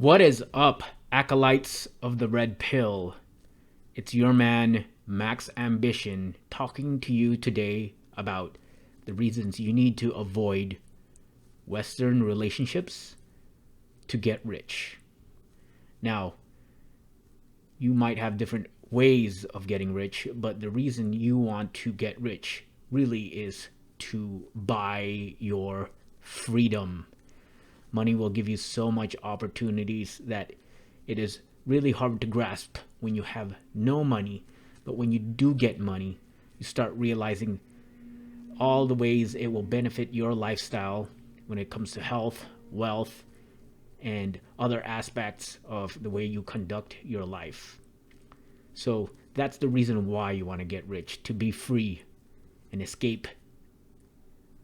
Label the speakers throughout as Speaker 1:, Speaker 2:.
Speaker 1: What is up, acolytes of the red pill? It's your man, Max Ambition, talking to you today about the reasons you need to avoid Western relationships to get rich. Now, you might have different ways of getting rich, but the reason you want to get rich really is to buy your freedom. Money will give you so much opportunities that it is really hard to grasp when you have no money. But when you do get money, you start realizing all the ways it will benefit your lifestyle when it comes to health, wealth, and other aspects of the way you conduct your life. So that's the reason why you want to get rich, to be free and escape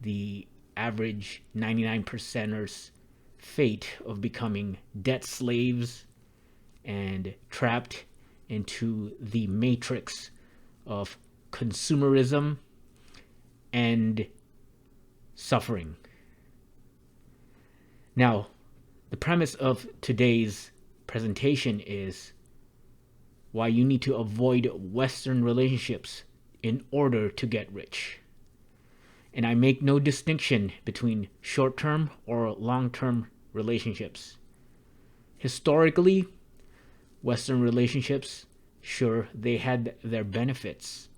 Speaker 1: the average 99%ers fate of becoming debt slaves and trapped into the matrix of consumerism and suffering. Now, the premise of today's presentation is why you need to avoid Western relationships in order to get rich. And I make no distinction between short-term or long-term relationships. Historically, Western relationships, sure, they had their benefits.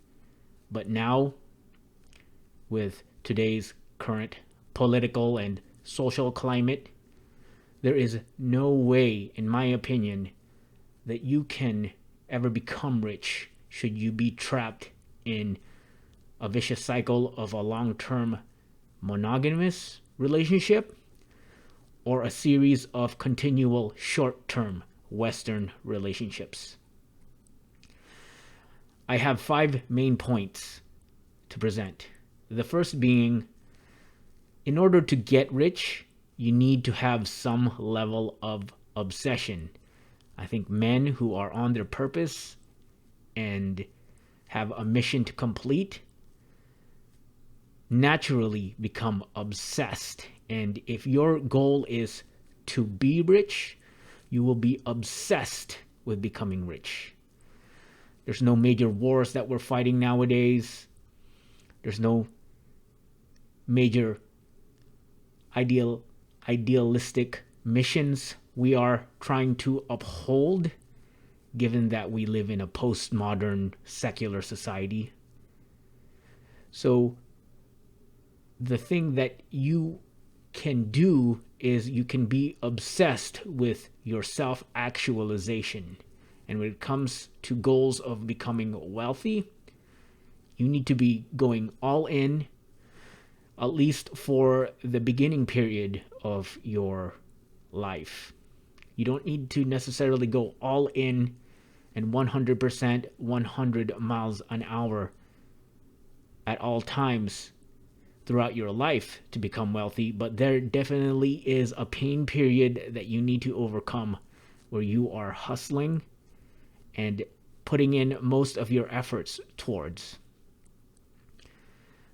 Speaker 1: But now, with today's current political and social climate, there is no way, in my opinion, that you can ever become rich should you be trapped in a vicious cycle of a long-term monogamous relationship or a series of continual short-term Western relationships. I have 5 main points to present. The first being, in order to get rich, you need to have some level of obsession. I think men who are on their purpose and have a mission to complete naturally become obsessed. And if your goal is to be rich, you will be obsessed with becoming rich. There's no major wars that we're fighting nowadays. There's no major idealistic missions we are trying to uphold, given that we live in a postmodern secular society. So the thing that you can do is you can be obsessed with your self-actualization. And when it comes to goals of becoming wealthy, you need to be going all in, at least for the beginning period of your life. You don't need to necessarily go all in and 100%, 100 miles an hour at all times throughout your life to become wealthy, but there definitely is a pain period that you need to overcome where you are hustling and putting in most of your efforts towards.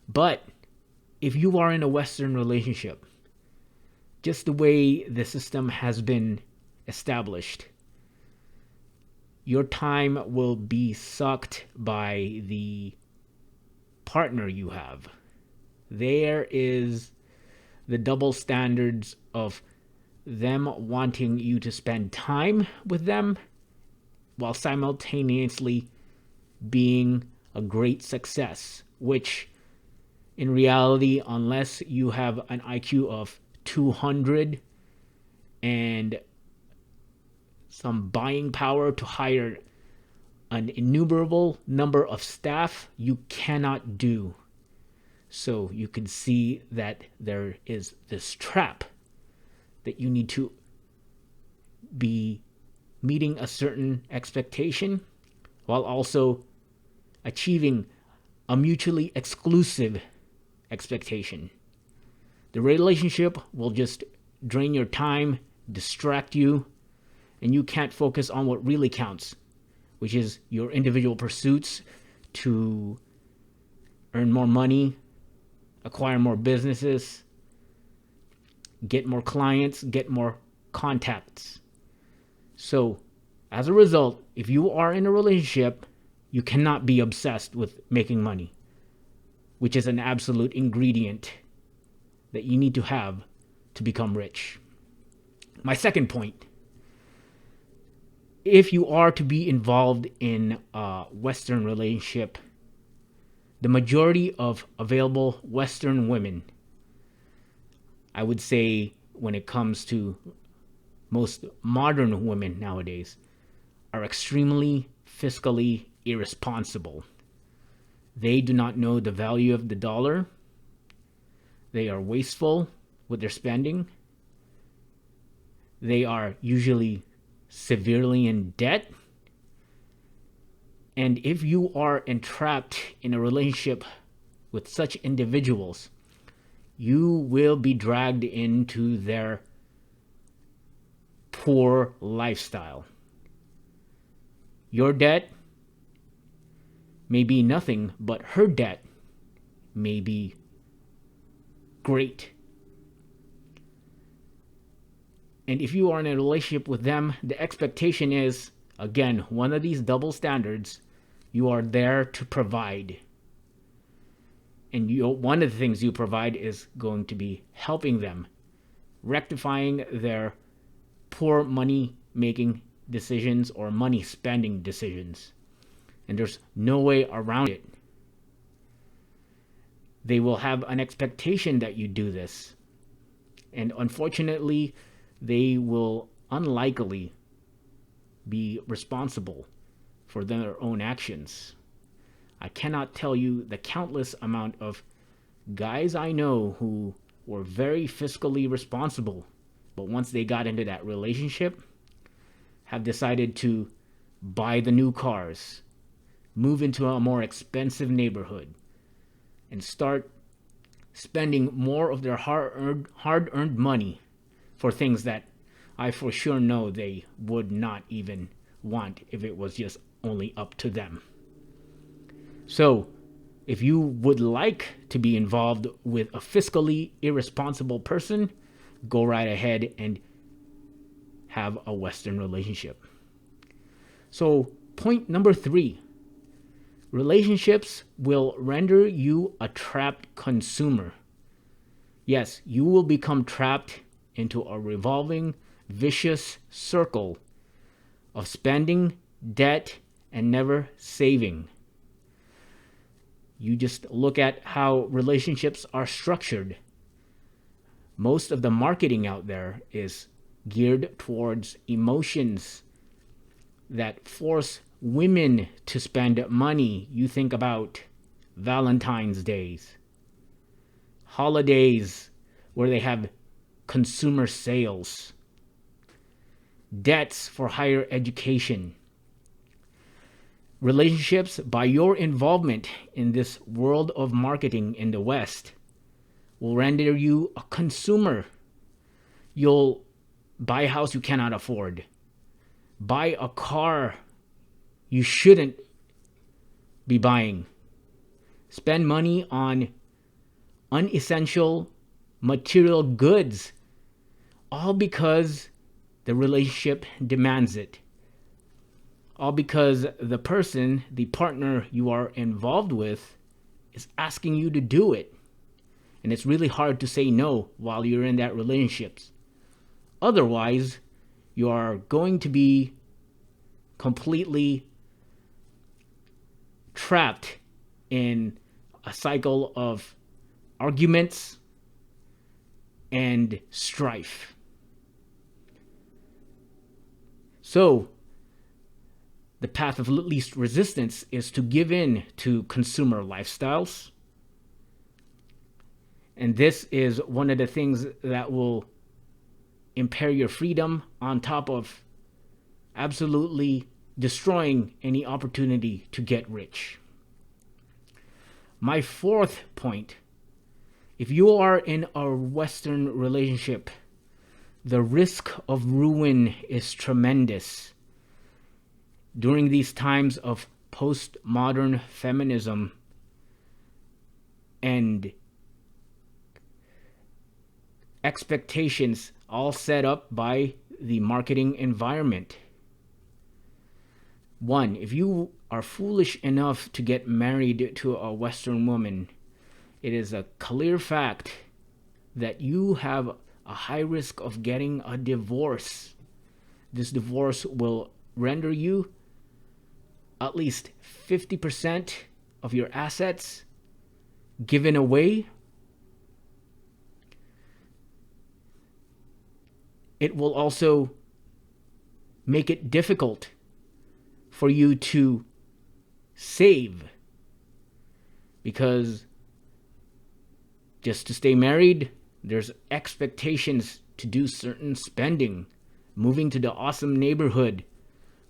Speaker 1: But if you are in a Western relationship, just the way the system has been established, your time will be sucked by the partner you have. There is the double standards of them wanting you to spend time with them while simultaneously being a great success, which in reality, unless you have an IQ of 200 and some buying power to hire an innumerable number of staff, you cannot do. So you can see that there is this trap that you need to be meeting a certain expectation while also achieving a mutually exclusive expectation. The relationship will just drain your time, distract you, and you can't focus on what really counts, which is your individual pursuits to earn more money, acquire more businesses, get more clients, get more contacts. So, as a result, if you are in a relationship, you cannot be obsessed with making money, which is an absolute ingredient that you need to have to become rich. My second point, if you are to be involved in a Western relationship, the majority of available Western women, I would say when it comes to most modern women nowadays, are extremely fiscally irresponsible. They do not know the value of the dollar. They are wasteful with their spending. They are usually severely in debt. And if you are entrapped in a relationship with such individuals, you will be dragged into their poor lifestyle. Your debt may be nothing, but her debt may be great. And if you are in a relationship with them, the expectation is, again, one of these double standards. You are there to provide. And one of the things you provide is going to be helping them, rectifying their poor money making decisions or money spending decisions. And there's no way around it. They will have an expectation that you do this. And unfortunately, they will unlikely be responsible for their own actions. I cannot tell you the countless amount of guys I know who were very fiscally responsible, but once they got into that relationship, have decided to buy the new cars, move into a more expensive neighborhood, and start spending more of their hard-earned money for things that I for sure know they would not even want if it was just only up to them. So, if you would like to be involved with a fiscally irresponsible person, go right ahead and have a Western relationship. So, point number 3, relationships will render you a trapped consumer. Yes, you will become trapped into a revolving, vicious circle of spending, debt, and never saving. You just look at how relationships are structured. Most of the marketing out there is geared towards emotions that force women to spend money. You think about Valentine's Days, holidays where they have consumer sales, debts for higher education. Relationships, by your involvement in this world of marketing in the West, will render you a consumer. You'll buy a house you cannot afford, buy a car you shouldn't be buying, spend money on unessential material goods, all because the relationship demands it. All because the person, the partner you are involved with, is asking you to do it. And it's really hard to say no while you're in that relationship. Otherwise, you are going to be completely trapped in a cycle of arguments and strife. So, the path of least resistance is to give in to consumer lifestyles. And this is one of the things that will impair your freedom, on top of absolutely destroying any opportunity to get rich. My fourth point, if you are in a Western relationship, the risk of ruin is tremendous. During these times of postmodern feminism and expectations all set up by the marketing environment, One, if you are foolish enough to get married to a Western woman, it is a clear fact that you have a high risk of getting a divorce. This divorce will render you at least 50% of your assets given away. It will also make it difficult for you to save, because just to stay married, there's expectations to do certain spending, moving to the awesome neighborhood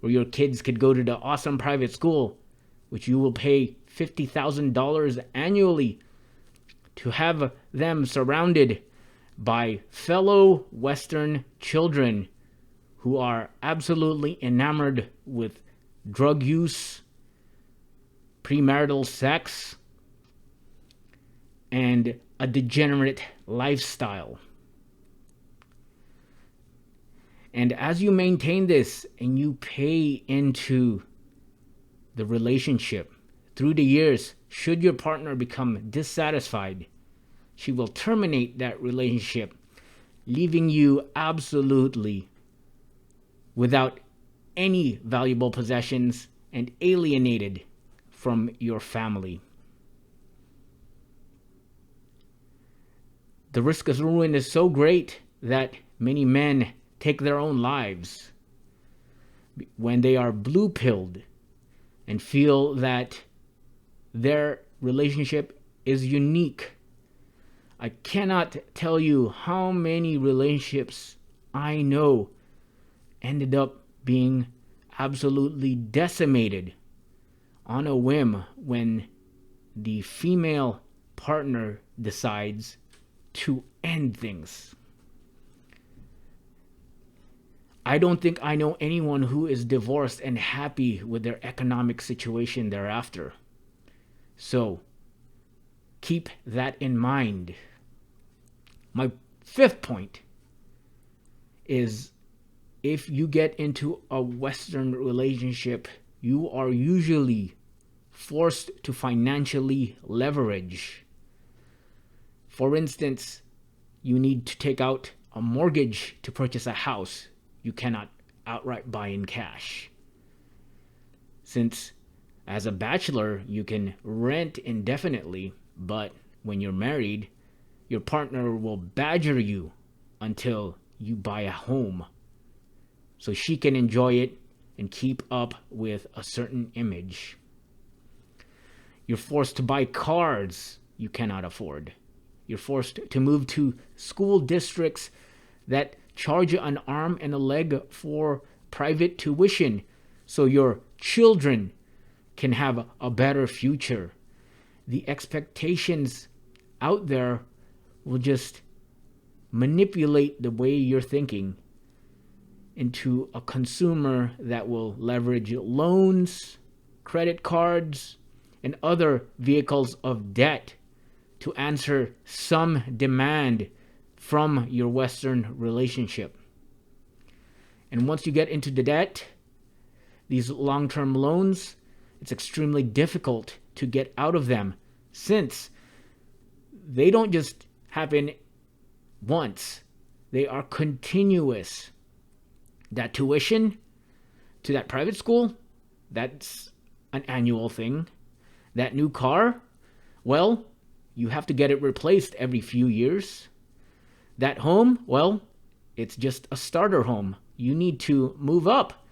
Speaker 1: where your kids could go to the awesome private school, which you will pay $50,000 annually to have them surrounded by fellow Western children who are absolutely enamored with drug use, premarital sex, and a degenerate lifestyle. And as you maintain this and you pay into the relationship through the years, should your partner become dissatisfied, she will terminate that relationship, leaving you absolutely without any valuable possessions and alienated from your family. The risk of ruin is so great that many men take their own lives when they are blue-pilled and feel that their relationship is unique. I cannot tell you how many relationships I know ended up being absolutely decimated on a whim when the female partner decides to end things. I don't think I know anyone who is divorced and happy with their economic situation thereafter. So, keep that in mind. My fifth point is, if you get into a Western relationship, you are usually forced to financially leverage. For instance, you need to take out a mortgage to purchase a house you cannot outright buy in cash. Since as a bachelor, you can rent indefinitely, but when you're married, your partner will badger you until you buy a home, so she can enjoy it and keep up with a certain image. You're forced to buy cars you cannot afford. You're forced to move to school districts that charge you an arm and a leg for private tuition so your children can have a better future. The expectations out there will just manipulate the way you're thinking into a consumer that will leverage loans, credit cards, and other vehicles of debt to answer some demand from your Western relationship. And once you get into the debt, these long-term loans, it's extremely difficult to get out of them, since they don't just happen once. They are continuous. That tuition to that private school, that's an annual thing. That new car, well, you have to get it replaced every few years. That home, well, it's just a starter home. You need to move up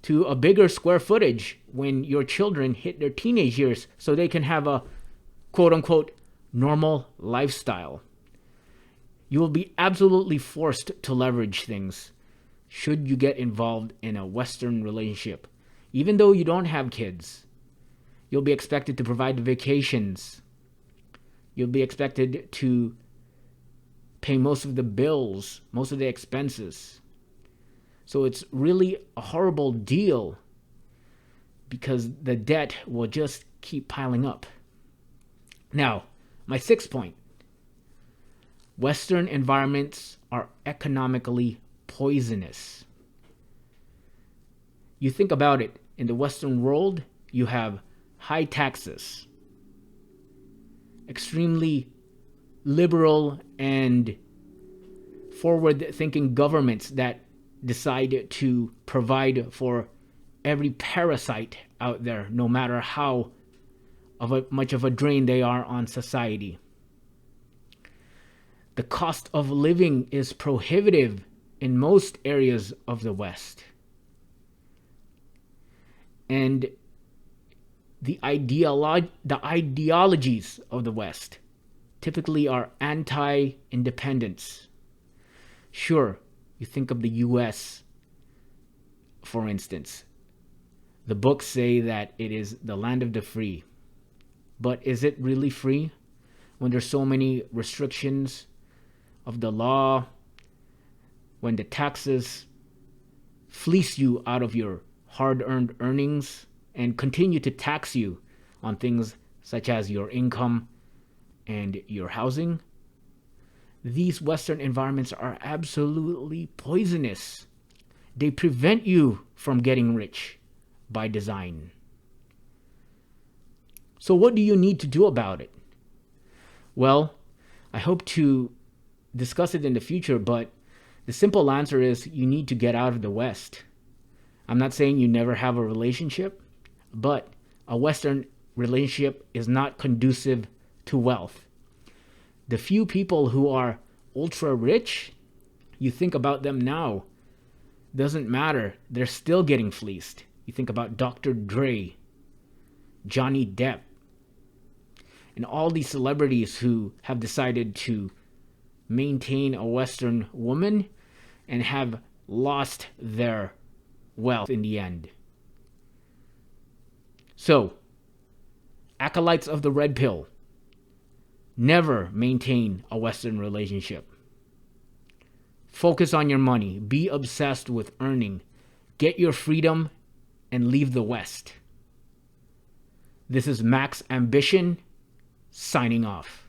Speaker 1: to a bigger square footage when your children hit their teenage years so they can have a quote-unquote normal lifestyle. You will be absolutely forced to leverage things should you get involved in a Western relationship. Even though you don't have kids, you'll be expected to provide the vacations. You'll be expected to pay most of the bills, most of the expenses. So it's really a horrible deal because the debt will just keep piling up. Now, my sixth point. Western environments are economically poisonous. You think about it. in the Western world, you have high taxes, extremely liberal and forward-thinking governments that decide to provide for every parasite out there, no matter how much of a drain they are on society. The cost of living is prohibitive in most areas of the West. And the ideologies of the West typically are anti-independence. Sure, you think of the US, for instance. The books say that it is the land of the free. But is it really free when there's so many restrictions of the law, when the taxes fleece you out of your hard-earned earnings and continue to tax you on things such as your income and your housing? These Western environments are absolutely poisonous. They prevent you from getting rich by design. So what do you need to do about it? Well, I hope to discuss it in the future, but the simple answer is you need to get out of the West. I'm not saying you never have a relationship, but a Western relationship is not conducive to wealth. The few people who are ultra rich, you think about them now, doesn't matter. They're still getting fleeced. You think about Dr. Dre, Johnny Depp, and all these celebrities who have decided to maintain a Western woman and have lost their wealth in the end. So, acolytes of the red pill, never maintain a Western relationship. Focus on your money. Be obsessed with earning. Get your freedom and leave the West. This is Max Ambition, signing off.